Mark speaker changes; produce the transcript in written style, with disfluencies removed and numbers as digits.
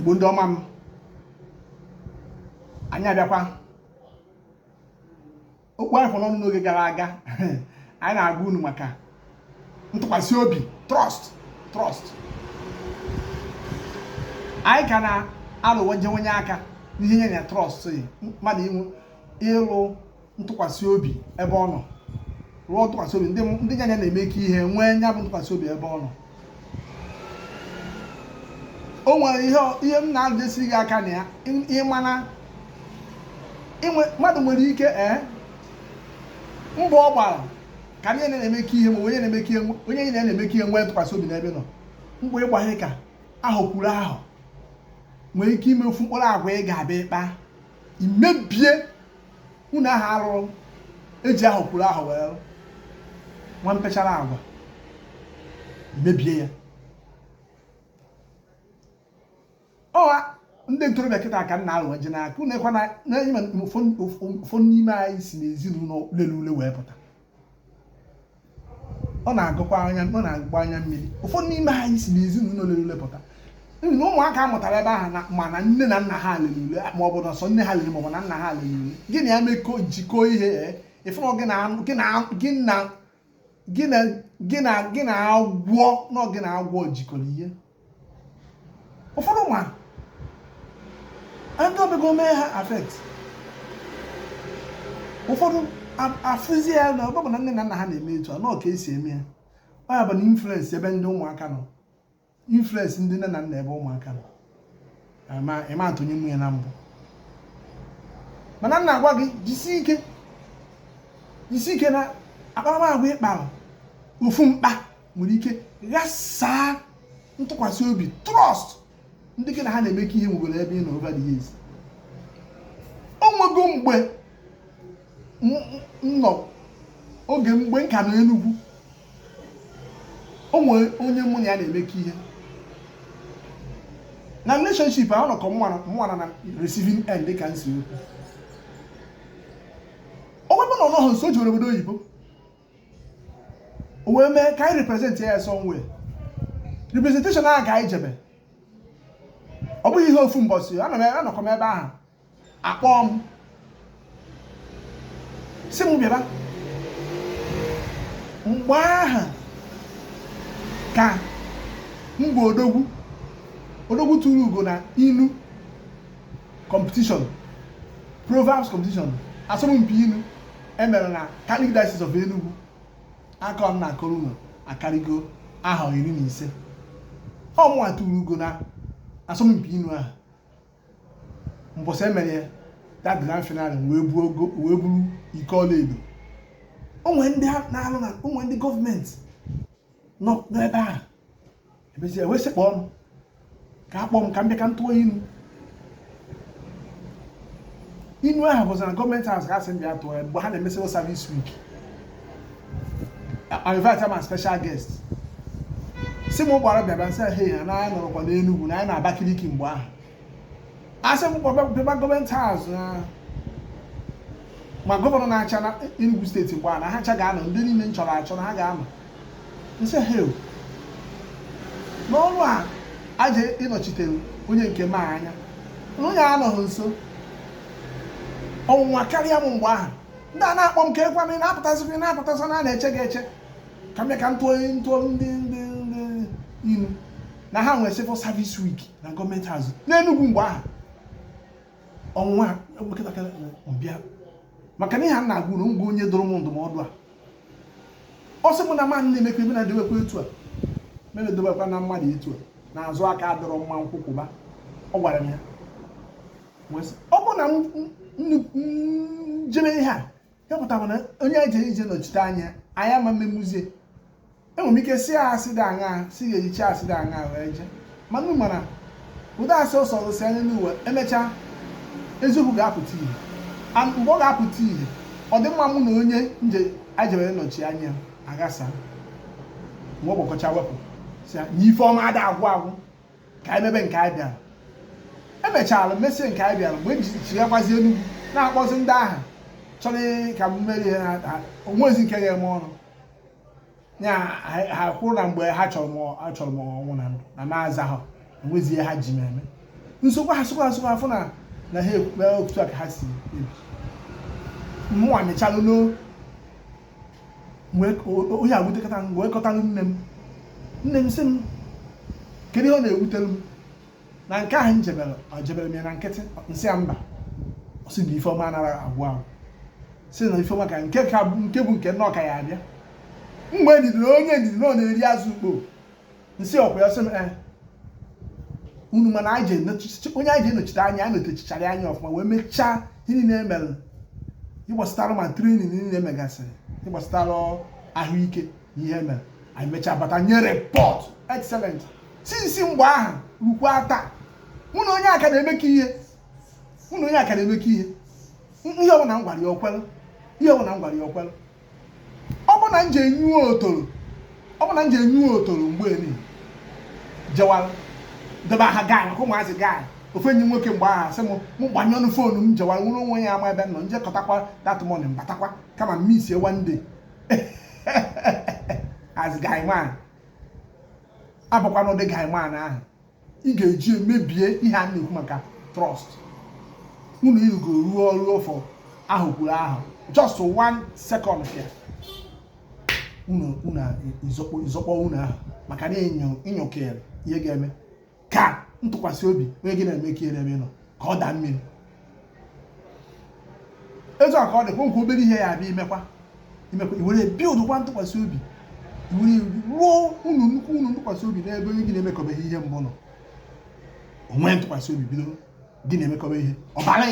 Speaker 1: Igbo ndị ọma m, anyị abịakwa okwu anyị kwụrụ ọnụ n'oge gara aga anyị na-agwa unu maka ntụkwasị obi, trust. Anyị ka na-alụwenye aka n'ihe nye na trust mmadụ ịlụ ntụkwasị obi ebe ọ nọ, rụọ ntụkwasị obi ndị nya na-eme ka ihe nwee nya bụ ntụkwasị obi ebe ọ nọ. O nwere ihe m na-adịsị gị aka na ya, ịmana mmadụ nwere ike mbọ ọ gbara ka onye na-eme ka ihe ma onye na-eme ka ihe nwee ntụkwasị obi n'ebe nọ. Mgbe ịgbaghị ka ahụkwuru ahụ nwere ike ime ofu mkpụrụ agwa ị ga-abịa ịkpa imebie unu ahụ arụrụ eji ahụkwuru ahụ wee nwa mpechara agwa mebie ya. Ndị ntorobịa kịta ka m na-alụ je n'aka unu ekwa na ụfọdụ n'ime anyị si n'ezinụlọ lele ule wee pụta. Ọ na-agba anya mmiri. Ụfọdụ n'ime anyị si n'ezinụlọ lele ule pụta. N'ihi na ụmụaka amụtara ebe ahụ ma na nne na nna ha lele ule, ma ọ bụ na sọ nne ha lele ma ọ bụ na nna ha lele ule. Gịnị ya mekọ jikọọ ihe ịfụrụ gị na agwọ jikọrọ ihe. Ụfọdụ ma ndị obego mee ha affect. Ụfọdụ afụzi ya na ọ bụ na nne na nna ha na-eme etu a na ka esi eme ya. Ọ ya bụ na influence ebe ndị ụmụaka nọ, influence ndị nne na nna ebe ụmụaka nọ. Ịma atụnye nwunye na mbụ. Mana nna agwa gị jisi ike na akparamagwa ịkpara ofu mkpa nwere ike ghasaa ntụkwasị obi, trust ndị gị na ha na-eme ka ihe nwegoro ebe ị nọ over the years. O nwego mgbe mgbe nka nọ Enugu, o nwere onye mụ na ya na-eme ka ihe na relationship ahụ nọkọ mwana na receiving end dị ka nsi okwu. O webe na ọnọghọ nso jere obodo oyibo, o wee mee ka anyị represent ya somewhere. Representation ahụ ka anyị jebe, ọ bụghị ihe ofu mbọsị. Anọkọ m ebe ahụ, akpọọ m si m bịaba. Mgbe ahụ ka m bụ odogwu tụrụ ugo na ilu competition, Proverbs competition, asọmpi ilu emere na Catholic Diocese of Enugu. Aka m na akọrọ akarịgo aha 15. Ọ mụnwa tụrụ ugo na asọmpi ilu ahụ. Mbọsị emere ya that grand finale wee buru iko ọlaedo. Onwe ndị na-alụ na onwe ndị gọọmenti nọ n'ebe ahụ ebezi wee sekpọọ m ka akpọọ m ka m bịa ka m tụọ ilu ahụ bụzi na gọọmenti ahụ ka asị m bịa tụọ ya mgbe ha na-eme civil service week. I invite am as special guest. Si m gbara bịaba nsị he na anyị nọrọkwa n'Enugu na anyị na-Abakaliki mgbe ahụ. Asị m bịaba gọọmenti ahụ ma gọvanọ na-acha na Enugu steeti mgbe ahụ na ha cha ga-anọ, ndị niile m chọrọ achọ na ha ga-anọ. Nsị he n'ọrụ a aje ịnọchite onye nke m anya, onye a anọghị nso ọnwụnwa karịa m mgbe ahụ. Ndị a na-akpọ m ka ekwa m na-apụtasị na na-eche gị eche ka m bịa ka m tụọ ndị ilu na ha nwere civil service week na gọọmenti azụ n'Enugu mgbe ahụ. Ọnwụnwa mbịa maka na ihe a na-agwụ na ngwa onye dụrụ m ndụmọdụ a. Ọ sị m na mmadụ na-emekwa ebe na-edobekwa etu a mere edobekwa na mmadụ etu a na-azụ aka adọrọ mma nkwụkwụba. Ọ gwara m ya, ọ bụ na jere ihe a ya pụtara na onye ije nọchite anya anyị ama mmemuzie. Enwere m ike si asị dị aṅa si ga-ehicha asị dị aṅa wee je mana mana ụdị asị ọsọ si anya n'uwe emechaa eziokwu ga-apụta ihe. Mgbe ọ ga-apụta ihe, ọ dị mma mụ na onye ajebere nọchi anya agasa nwa ọgbakọcha wepụ si ya na ife ọma ada agwụ ka anyị mebe nke anyị bịara. Emechara mesie nke anyị bịara mgbe chigakwazi Enugu na-akpọzi ndị ahụ chọrọ ka m merie ha, onwezi nke ga-eme ọnụ ya. Ha kwuru na mgbe ha chọrọ m ọnwụ na ndụ na maaza ha onwezi ihe ha ji m eme. nsogbu afọ na ha ekwu otu a ka ha si ebi. Mmụọ amịchalụ n'o onye agbutekọta m wee kọtalụ nne m sị m kedu ihe ọ na-ewutere m na nke ahụ m jebere m ya na nkịtị nsị ya mba ọ sị na Ifeọma anara agwụ ahụ sị na Ifeọma ka nke bụ nke nnọọ ka ya abịa mgbe onye ndidi na ọ na-eri azụ ukpo nsị ọkwa ya sị m unu mana onye anyị ji enochite anya a na-etechichara anya ọfụma wee mechaa ihe niile emere ịgbasịtara ma trenin niile emegasịrị ịgbasịtara ahụike na ihe mere anyị mechaa bata nye repọt excellent sinsi mgbe ahụ rukwa taa mụ na onye aka na-emekọ ihe ihe ọbụla m gwara ya okwelu ọ bụ na m ji enyuo otoro mgbe niile jewara debe aha gaanyị ka ụmụazị gaanyị ofe enyi nwoke mgbe aha sị m gbanye ọnụ foonu m jewara nwere onwe ya ama ebe nọ njekọtakwa datụmọnị mbatakwa kama mmisie wande as guy man abụkwa n'ụdị guy man ahụ ị ga-eji emebie ihe a na-ekwu maka trust. Unu irugo ruo ọrụ ọfọ ahụ kwuru ahụ just 1 second ya unu izọkpọ unu ahụ maka na ịnyọkere ihe ga-eme ka ntụkwasị obi onye gị na-eme ka ihe na-eme nọ ka ọ daa mmiri. Ezu a ka ọ dịkwa nkwa obere ihe ya abịa imekwa iwere bildkwa ntụkwasị obi iwere ruo nnukwu ntụkwasị obi n'ebe onye gị na-emekọbeghị ihe mbụ nọ onwe ntụkwasị obi bido gị na-emekọba ihe ọ bara